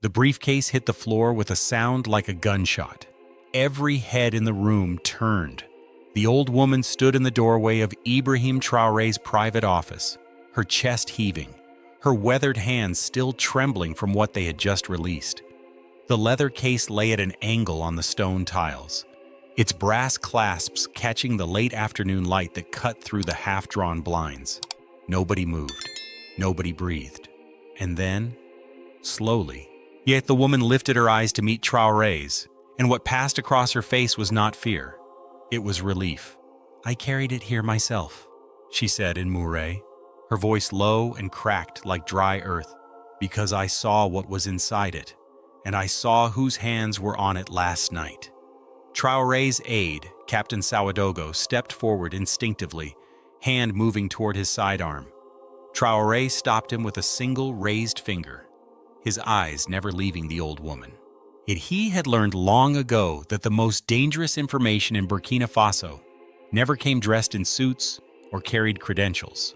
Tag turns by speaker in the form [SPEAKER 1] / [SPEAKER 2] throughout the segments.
[SPEAKER 1] The briefcase hit the floor with a sound like a gunshot. Every head in the room turned. The old woman stood in the doorway of Ibrahim Traoré's private office, her chest heaving, her weathered hands still trembling from what they had just released. The leather case lay at an angle on the stone tiles, its brass clasps catching the late afternoon light that cut through the half-drawn blinds. Nobody moved. Nobody breathed. And then, slowly, yet the woman lifted her eyes to meet Traoré's, and what passed across her face was not fear. It was relief. "I carried it here myself," she said in Murray, her voice low and cracked like dry earth, "because I saw what was inside it, and I saw whose hands were on it last night." Traoré's aide, Captain Sawadogo, stepped forward instinctively, hand moving toward his sidearm. Traoré stopped him with a single raised finger, his eyes never leaving the old woman. Yet he had learned long ago that the most dangerous information in Burkina Faso never came dressed in suits or carried credentials.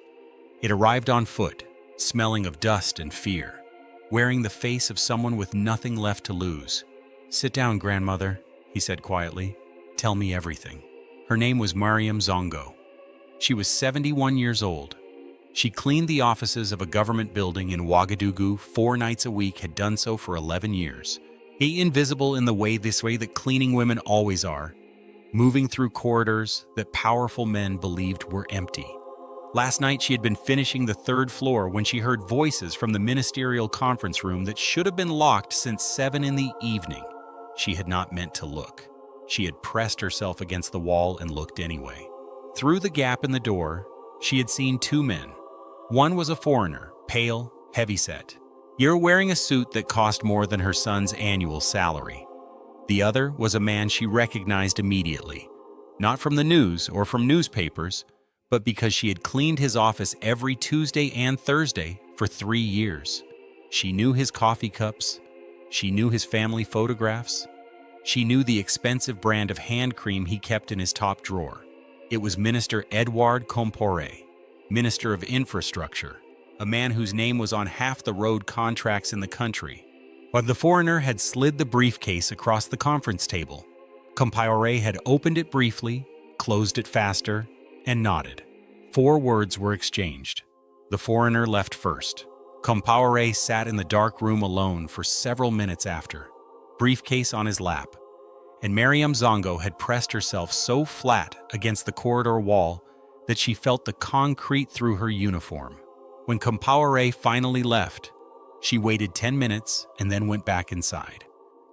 [SPEAKER 1] It arrived on foot, smelling of dust and fear, wearing the face of someone with nothing left to lose. "Sit down, grandmother," he said quietly. "Tell me everything." Her name was Mariam Zongo. She was 71 years old. She cleaned the offices of a government building in Ouagadougou 4 nights a week, had done so for 11 years. Invisible in the way that cleaning women always are, moving through corridors that powerful men believed were empty. Last night she had been finishing the 3rd floor when she heard voices from the ministerial conference room that should have been locked since 7 in the evening. She had not meant to look. She had pressed herself against the wall and looked anyway. Through the gap in the door, she had seen 2 men. One was a foreigner, pale, heavyset, wearing a suit that cost more than her son's annual salary. The other was a man she recognized immediately, not from the news or from newspapers, but because she had cleaned his office every Tuesday and Thursday for 3 years. She knew his coffee cups. She knew his family photographs. She knew the expensive brand of hand cream he kept in his top drawer. It was Minister Edouard Compaoré, Minister of Infrastructure, a man whose name was on half the road contracts in the country. But the foreigner had slid the briefcase across the conference table. Compaoré had opened it briefly, closed it faster, and nodded. 4 words were exchanged. The foreigner left first. Compaoré sat in the dark room alone for several minutes after, briefcase on his lap, and Mariam Zongo had pressed herself so flat against the corridor wall that she felt the concrete through her uniform. When Compaoré finally left, she waited 10 minutes and then went back inside.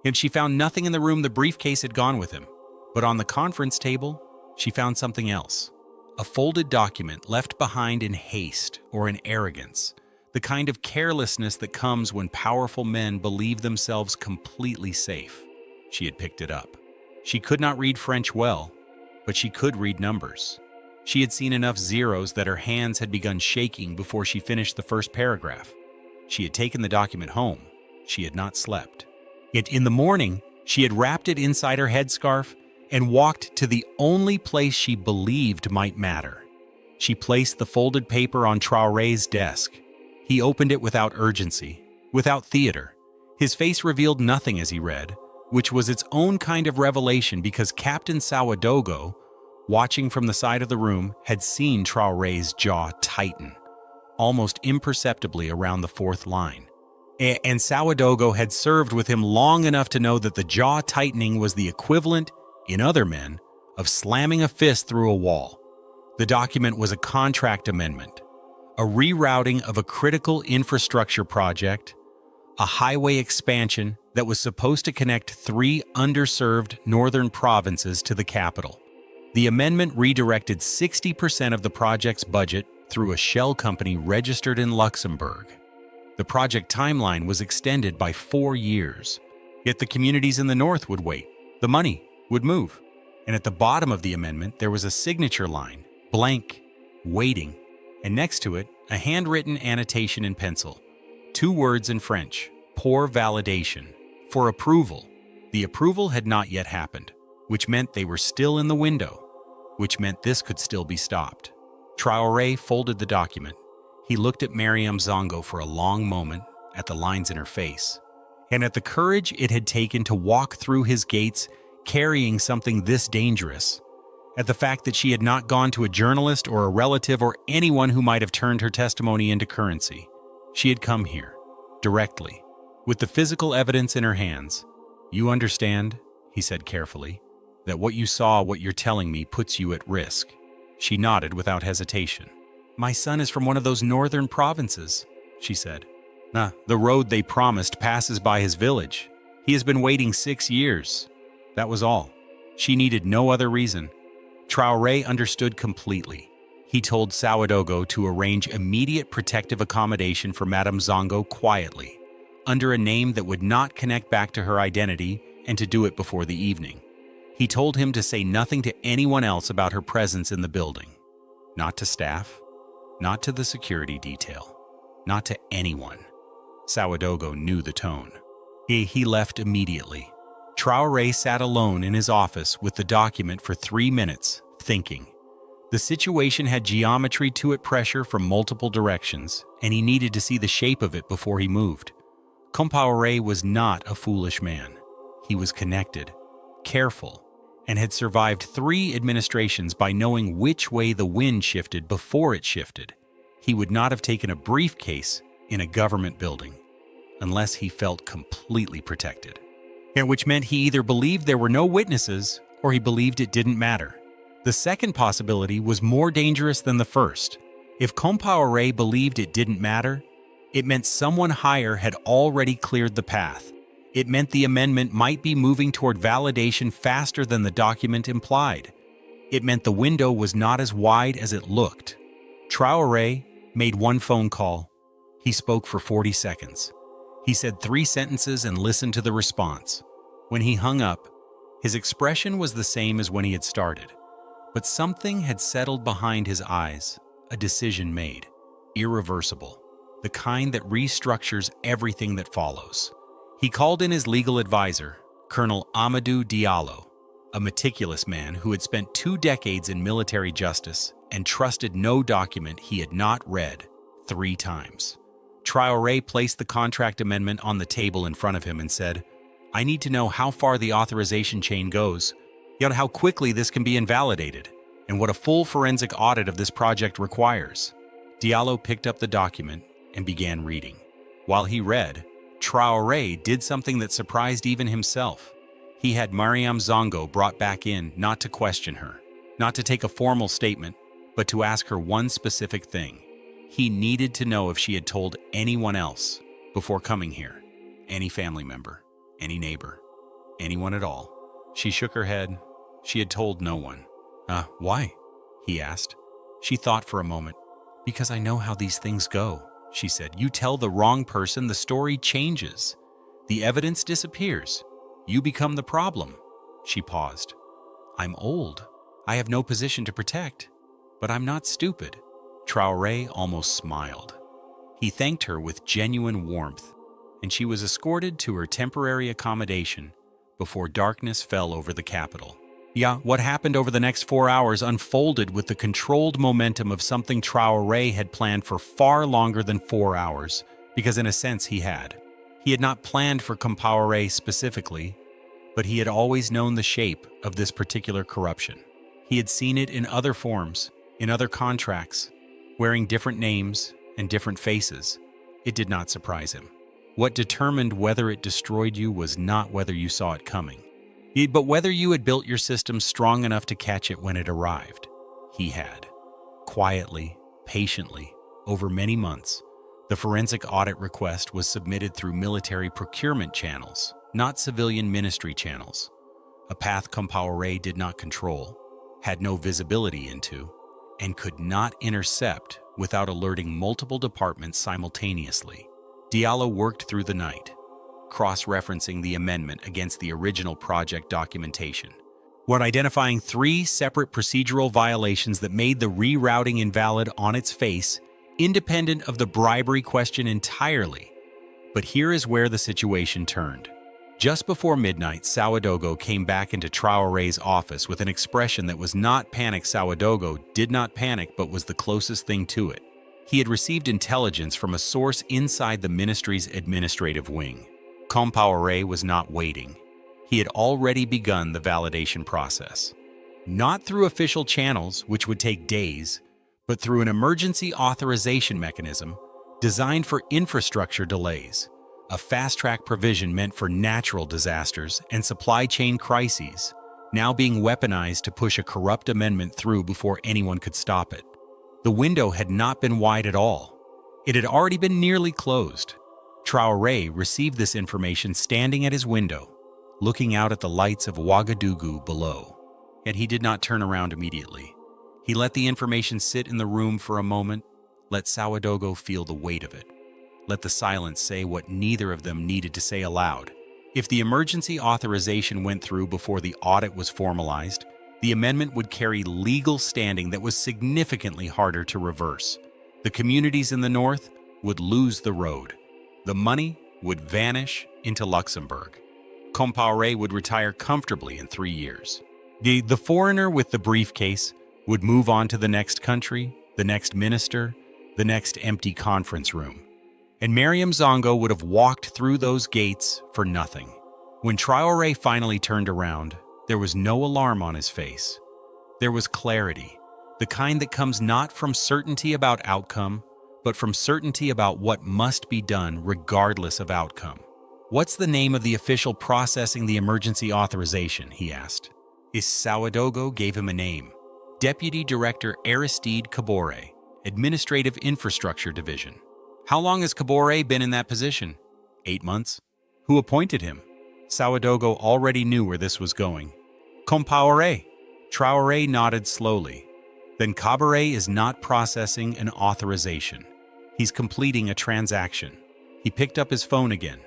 [SPEAKER 1] And she found nothing in the room. The briefcase had gone with him. But on the conference table, she found something else. A folded document left behind in haste or in arrogance, the kind of carelessness that comes when powerful men believe themselves completely safe. She had picked it up. She could not read French well, but she could read numbers. She had seen enough zeros that her hands had begun shaking before she finished the first paragraph. She had taken the document home. She had not slept. Yet in the morning, she had wrapped it inside her headscarf and walked to the only place she believed might matter. She placed the folded paper on Traoré's desk. He opened it without urgency, without theater. His face revealed nothing as he read, which was its own kind of revelation because Captain Sawadogo, watching from the side of the room, had seen Traoré's jaw tighten, almost imperceptibly around the 4th line. And Sawadogo had served with him long enough to know that the jaw tightening was the equivalent, in other men, of slamming a fist through a wall. The document was a contract amendment, a rerouting of a critical infrastructure project, a highway expansion that was supposed to connect 3 underserved northern provinces to the capital. The amendment redirected 60% of the project's budget through a shell company registered in Luxembourg. The project timeline was extended by 4 years, yet the communities in the north would wait. The money would move. And at the bottom of the amendment, there was a signature line, blank, waiting, and next to it, a handwritten annotation in pencil. 2 words in French, pour validation, for approval. The approval had not yet happened, which meant they were still in the window, which meant this could still be stopped. Traoré folded the document. He looked at Mariam Zongo for a long moment, at the lines in her face, and at the courage it had taken to walk through his gates carrying something this dangerous, at the fact that she had not gone to a journalist or a relative or anyone who might have turned her testimony into currency. She had come here, directly, with the physical evidence in her hands. "You understand," he said carefully, "that what you saw, what you're telling me, puts you at risk." She nodded without hesitation. "My son is from one of those northern provinces," she said. The road they promised passes by his village. He has been waiting 6 years." That was all. She needed no other reason. Traoré understood completely. He told Sawadogo to arrange immediate protective accommodation for Madame Zongo quietly, under a name that would not connect back to her identity, and to do it before the evening. He told him to say nothing to anyone else about her presence in the building. Not to staff, not to the security detail, not to anyone. Sawadogo knew the tone. He left immediately. Traoré sat alone in his office with the document for 3 minutes, thinking. The situation had geometry to it, pressure from multiple directions, and he needed to see the shape of it before he moved. Traoré was not a foolish man. He was connected, careful, and had survived 3 administrations by knowing which way the wind shifted before it shifted. He would not have taken a briefcase in a government building unless he felt completely protected. Which meant he either believed there were no witnesses or he believed it didn't matter. The second possibility was more dangerous than the first. If Traoré believed it didn't matter, it meant someone higher had already cleared the path. It meant the amendment might be moving toward validation faster than the document implied. It meant the window was not as wide as it looked. Traoré made 1 phone call. He spoke for 40 seconds. He said 3 sentences and listened to the response. When he hung up, his expression was the same as when he had started. But something had settled behind his eyes, a decision made, irreversible, the kind that restructures everything that follows. He called in his legal advisor, Colonel Amadou Diallo, a meticulous man who had spent 2 decades in military justice and trusted no document he had not read 3 times. Traoré placed the contract amendment on the table in front of him and said, "I need to know how far the authorization chain goes, yet how quickly this can be invalidated, and what a full forensic audit of this project requires." Diallo picked up the document and began reading. While he read, Traoré did something that surprised even himself. He had Mariam Zongo brought back in not to question her, not to take a formal statement, but to ask her one specific thing. He needed to know if she had told anyone else before coming here. Any family member, any neighbor, anyone at all. She shook her head. She had told no one. Why?" he asked. She thought for a moment. "Because I know how these things go," she said. "You tell the wrong person, the story changes. The evidence disappears. You become the problem." She paused. "I'm old. I have no position to protect. But I'm not stupid." Traoré almost smiled. He thanked her with genuine warmth, and she was escorted to her temporary accommodation before darkness fell over the capital. What happened over the next 4 hours unfolded with the controlled momentum of something Traoré had planned for far longer than 4 hours, because in a sense he had. He had not planned for Traoré specifically, but he had always known the shape of this particular corruption. He had seen it in other forms, in other contracts, wearing different names and different faces. It did not surprise him. What determined whether it destroyed you was not whether you saw it coming, but whether you had built your system strong enough to catch it when it arrived. He had. Quietly, patiently, over many months, the forensic audit request was submitted through military procurement channels, not civilian ministry channels, a path Traoré did not control, had no visibility into, and could not intercept without alerting multiple departments simultaneously. Diallo worked through the night, cross-referencing the amendment against the original project documentation, identifying 3 separate procedural violations that made the rerouting invalid on its face, independent of the bribery question entirely. But here is where the situation turned. Just before midnight, Sawadogo came back into Traoré's office with an expression that was not panic. Sawadogo did not panic, but was the closest thing to it. He had received intelligence from a source inside the ministry's administrative wing. Traoré was not waiting. He had already begun the validation process. Not through official channels, which would take days, but through an emergency authorization mechanism designed for infrastructure delays, a fast-track provision meant for natural disasters and supply chain crises, now being weaponized to push a corrupt amendment through before anyone could stop it. The window had not been wide at all. It had already been nearly closed. Traoré received this information standing at his window, looking out at the lights of Ouagadougou below. Yet he did not turn around immediately. He let the information sit in the room for a moment, let Ouagadougou feel the weight of it. Let the silence say what neither of them needed to say aloud. If the emergency authorization went through before the audit was formalized, the amendment would carry legal standing that was significantly harder to reverse. The communities in the north would lose the road. The money would vanish into Luxembourg. Traoré would retire comfortably in 3 years. The foreigner with the briefcase would move on to the next country, the next minister, the next empty conference room. And Mariam Zongo would have walked through those gates for nothing. When Traoré finally turned around, there was no alarm on his face. There was clarity, the kind that comes not from certainty about outcome, but from certainty about what must be done regardless of outcome. "What's the name of the official processing the emergency authorization?" he asked. Ouagadougou gave him a name: Deputy Director Aristide Traoré, Administrative Infrastructure Division. "How long has Traoré been in that position?" 8 months. "Who appointed him?" Ouagadougou already knew where this was going. "Traoré." Traoré nodded slowly. "Then Traoré is not processing an authorization. He's completing a transaction." He picked up his phone again.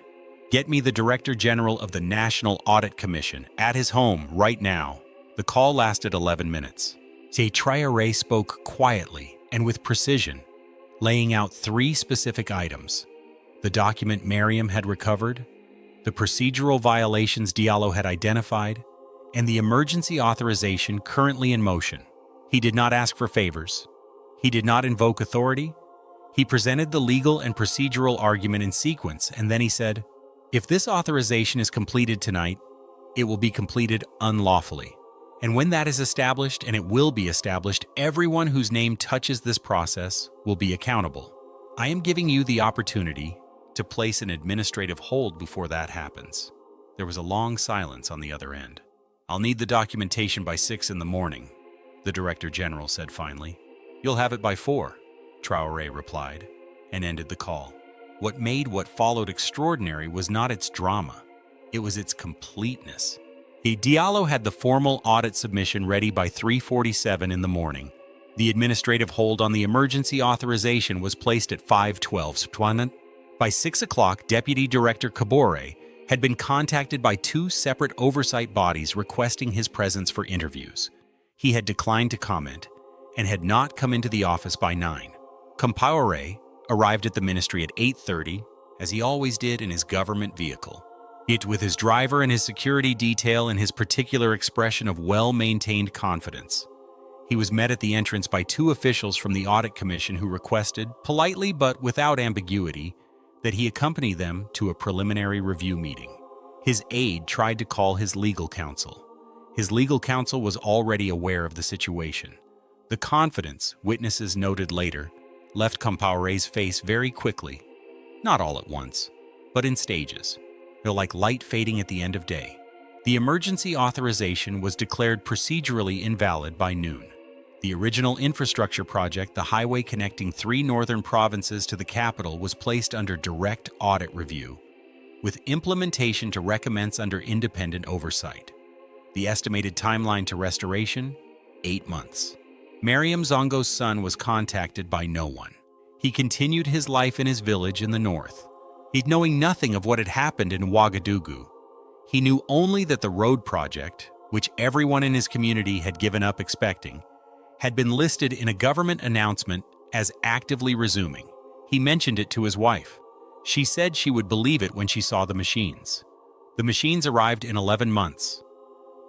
[SPEAKER 1] "Get me the Director General of the National Audit Commission at his home right now." The call lasted 11 minutes. Traoré spoke quietly and with precision, laying out 3 specific items: the document Mariam had recovered, the procedural violations Diallo had identified, and the emergency authorization currently in motion. He did not ask for favors. He did not invoke authority. He presented the legal and procedural argument in sequence, and then he said, "If this authorization is completed tonight, it will be completed unlawfully. And when that is established, and it will be established, everyone whose name touches this process will be accountable. I am giving you the opportunity to place an administrative hold before that happens." There was a long silence on the other end. "I'll need the documentation by 6 in the morning, the Director General said finally. "You'll have it by 4, Traoré replied, and ended the call. What made what followed extraordinary was not its drama, it was its completeness. Diallo had the formal audit submission ready by 3:47 in the morning. The administrative hold on the emergency authorization was placed at 5:12. By 6 o'clock, Deputy Director Traoré had been contacted by 2 separate oversight bodies requesting his presence for interviews. He had declined to comment and had not come into the office by 9. Traoré arrived at the ministry at 8:30, as he always did in his government vehicle. With his driver and his security detail and his particular expression of well-maintained confidence. He was met at the entrance by 2 officials from the Audit Commission who requested, politely but without ambiguity, that he accompany them to a preliminary review meeting. His aide tried to call his legal counsel. His legal counsel was already aware of the situation. The confidence, witnesses noted later, left Traoré's face very quickly, not all at once, but in stages. They're like light fading at the end of day. The emergency authorization was declared procedurally invalid by noon. The original infrastructure project, the highway connecting 3 northern provinces to the capital, was placed under direct audit review, with implementation to recommence under independent oversight. The estimated timeline to restoration, 8 months. Mariam Zongo's son was contacted by no one. He continued his life in his village in the north. Knowing nothing of what had happened in Ouagadougou. He knew only that the road project, which everyone in his community had given up expecting, had been listed in a government announcement as actively resuming. He mentioned it to his wife. She said she would believe it when she saw the machines. The machines arrived in 11 months.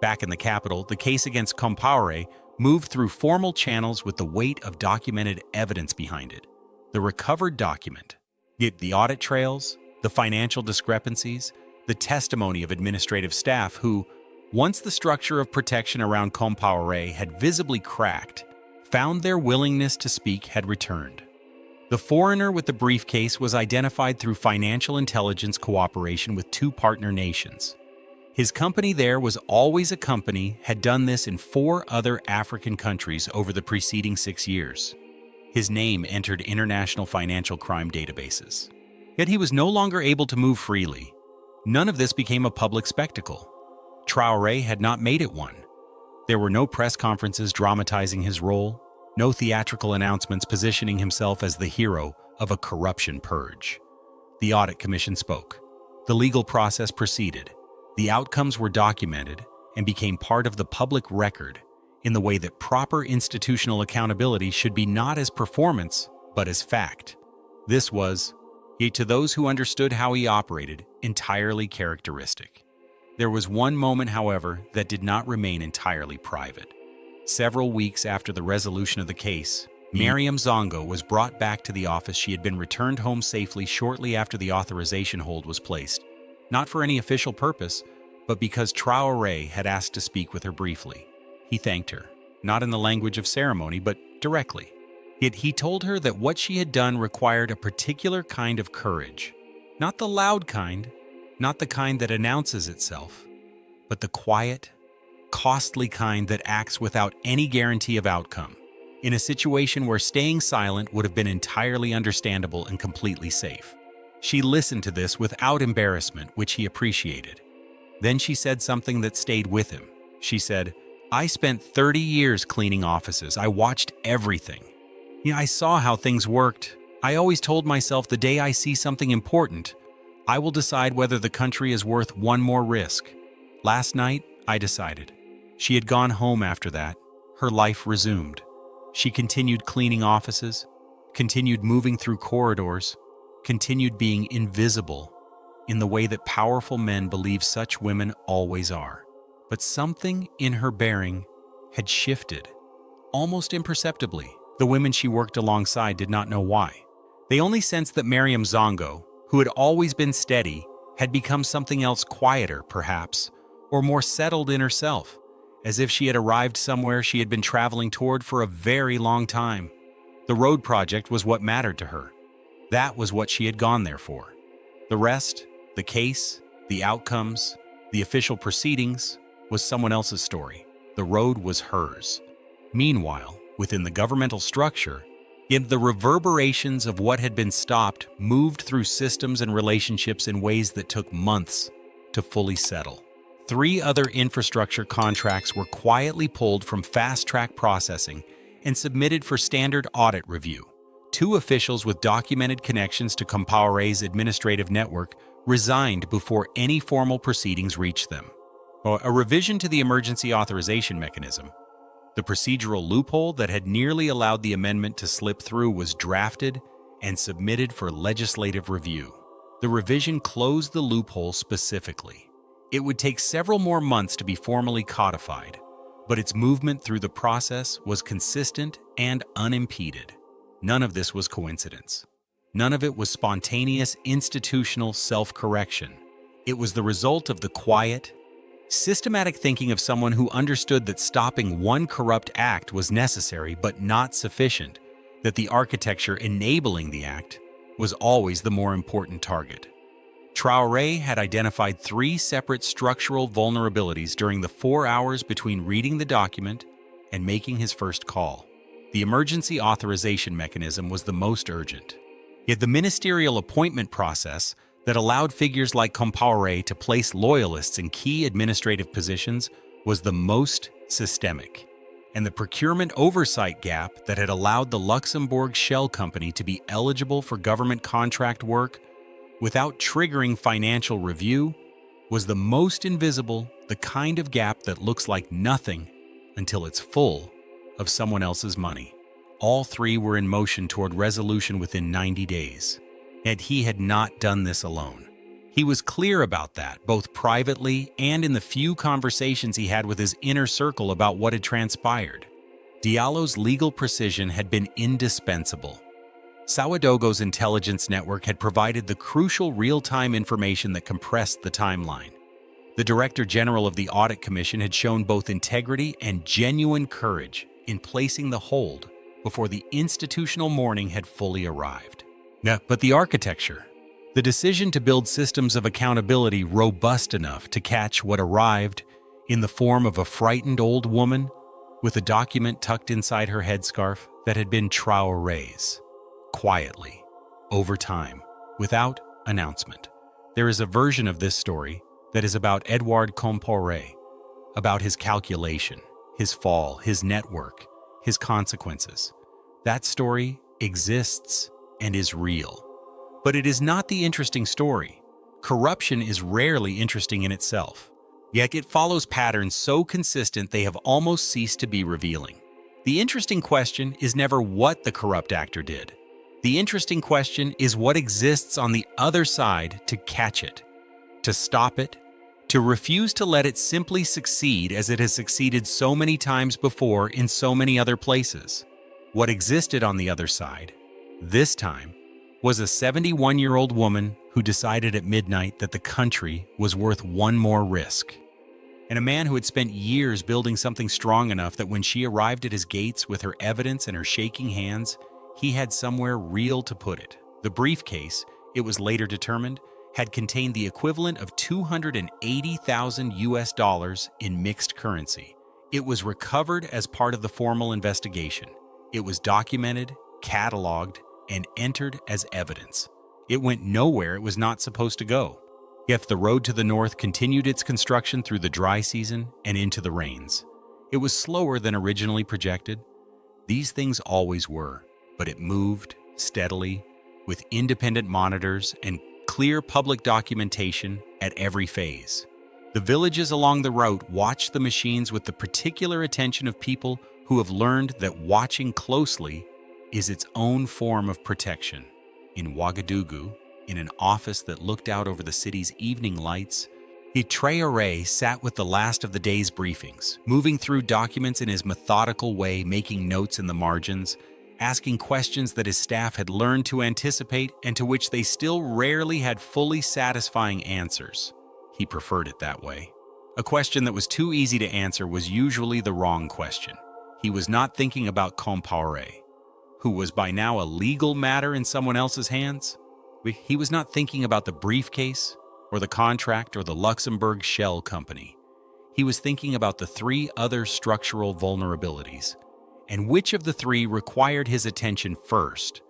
[SPEAKER 1] Back in the capital, the case against Traoré moved through formal channels with the weight of documented evidence behind it. The recovered document, the audit trails, the financial discrepancies, the testimony of administrative staff who, once the structure of protection around Traoré had visibly cracked, found their willingness to speak had returned. The foreigner with the briefcase was identified through financial intelligence cooperation with two partner nations. His company there was always a company, had done this in 4 other African countries over the preceding 6 years. His name entered international financial crime databases. Yet he was no longer able to move freely. None of this became a public spectacle. Traoré had not made it one. There were no press conferences dramatizing his role, no theatrical announcements positioning himself as the hero of a corruption purge. The Audit Commission spoke. The legal process proceeded. The outcomes were documented and became part of the public record in the way that proper institutional accountability should be not as performance, but as fact. This was, yet to those who understood how he operated, entirely characteristic. There was one moment, however, that did not remain entirely private. Several weeks after the resolution of the case, Mariam was brought back to the office. She had been returned home safely shortly after the authorization hold was placed, not for any official purpose, but because Traoré had asked to speak with her briefly. He thanked her, not in the language of ceremony, but directly. Yet he told her that what she had done required a particular kind of courage, not the loud kind, not the kind that announces itself, but the quiet, costly kind that acts without any guarantee of outcome, in a situation where staying silent would have been entirely understandable and completely safe. She listened to this without embarrassment, which he appreciated. Then she said something that stayed with him. She said, "I spent 30 years cleaning offices. I watched everything. I saw how things worked. I always told myself the day I see something important, I will decide whether the country is worth one more risk. Last night, I decided." She had gone home after that. Her life resumed. She continued cleaning offices, continued moving through corridors, continued being invisible in the way that powerful men believe such women always are. But something in her bearing had shifted, almost imperceptibly. The women she worked alongside did not know why. They only sensed that Mariam, who had always been steady, had become something else, quieter, perhaps, or more settled in herself, as if she had arrived somewhere she had been traveling toward for a very long time. The road project was what mattered to her. That was what she had gone there for. The rest, the case, the outcomes, the official proceedings, was someone else's story. The road was hers. Meanwhile, within the governmental structure, the reverberations of what had been stopped moved through systems and relationships in ways that took months to fully settle. 3 other infrastructure contracts were quietly pulled from fast-track processing and submitted for standard audit review. 2 officials with documented connections to Traoré's administrative network resigned before any formal proceedings reached them. A revision to the emergency authorization mechanism, the procedural loophole that had nearly allowed the amendment to slip through, was drafted and submitted for legislative review. The revision closed the loophole specifically. It would take several more months to be formally codified, but its movement through the process was consistent and unimpeded. None of this was coincidence. None of it was spontaneous institutional self-correction. It was the result of the quiet, systematic thinking of someone who understood that stopping one corrupt act was necessary but not sufficient, that the architecture enabling the act was always the more important target. Traoré had identified 3 separate structural vulnerabilities during the 4 hours between reading the document and making his first call. The emergency authorization mechanism was the most urgent. Yet the ministerial appointment process that allowed figures like Traoré to place loyalists in key administrative positions was the most systemic. And the procurement oversight gap that had allowed the Luxembourg shell company to be eligible for government contract work without triggering financial review was the most invisible, the kind of gap that looks like nothing until it's full of someone else's money. All 3 were in motion toward resolution within 90 days. Yet he had not done this alone. He was clear about that, both privately and in the few conversations he had with his inner circle about what had transpired. Diallo's legal precision had been indispensable. Sawadogo's intelligence network had provided the crucial real-time information that compressed the timeline. The Director General of the Audit Commission had shown both integrity and genuine courage in placing the hold before the institutional morning had fully arrived. But the architecture, the decision to build systems of accountability robust enough to catch what arrived in the form of a frightened old woman with a document tucked inside her headscarf that had been Traoré's. Quietly, over time, without announcement. There is a version of this story that is about Edouard Traoré, about his calculation, his fall, his network, his consequences. That story exists and is real. But it is not the interesting story. Corruption is rarely interesting in itself. Yet it follows patterns so consistent they have almost ceased to be revealing. The interesting question is never what the corrupt actor did. The interesting question is what exists on the other side to catch it, to stop it, to refuse to let it simply succeed as it has succeeded so many times before in so many other places. What existed on the other side, this time, was a 71-year-old woman who decided at midnight that the country was worth one more risk. And a man who had spent years building something strong enough that when she arrived at his gates with her evidence and her shaking hands, he had somewhere real to put it. The briefcase, it was later determined, had contained the equivalent of $280,000 in mixed currency. It was recovered as part of the formal investigation. It was documented, cataloged, and entered as evidence. It went nowhere it was not supposed to go. Yet the road to the north continued its construction through the dry season and into the rains. It was slower than originally projected. These things always were, but it moved steadily with independent monitors and clear public documentation at every phase. The villages along the route watched the machines with the particular attention of people who have learned that watching closely is its own form of protection. In Ouagadougou, in an office that looked out over the city's evening lights, Traoré sat with the last of the day's briefings, moving through documents in his methodical way, making notes in the margins, asking questions that his staff had learned to anticipate and to which they still rarely had fully satisfying answers. He preferred it that way. A question that was too easy to answer was usually the wrong question. He was not thinking about Traoré, who was by now a legal matter in someone else's hands. He was not thinking about the briefcase or the contract or the Luxembourg shell company. He was thinking about the three other structural vulnerabilities, and which of the three required his attention first,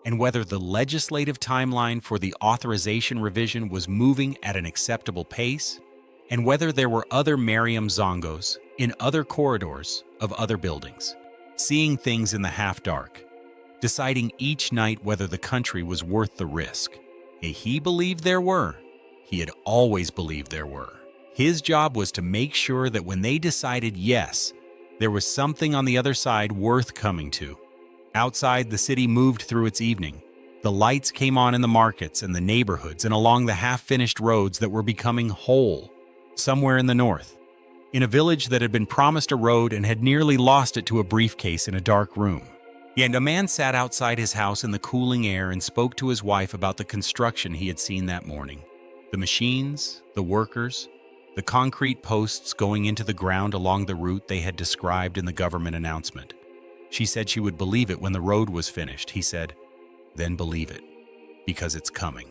[SPEAKER 1] and whether the legislative timeline for the authorization revision was moving at an acceptable pace, and whether there were other Mariam Zongos in other corridors of other buildings, seeing things in the half-dark, deciding each night whether the country was worth the risk. He believed there were. He had always believed there were. His job was to make sure that when they decided yes, there was something on the other side worth coming to. Outside, the city moved through its evening. The lights came on in the markets and the neighborhoods and along the half-finished roads that were becoming whole, somewhere in the north. In a village that had been promised a road and had nearly lost it to a briefcase in a dark room. And a man sat outside his house in the cooling air and spoke to his wife about the construction he had seen that morning. The machines, the workers, the concrete posts going into the ground along the route they had described in the government announcement. She said she would believe it when the road was finished. He said, "Then believe it, because it's coming."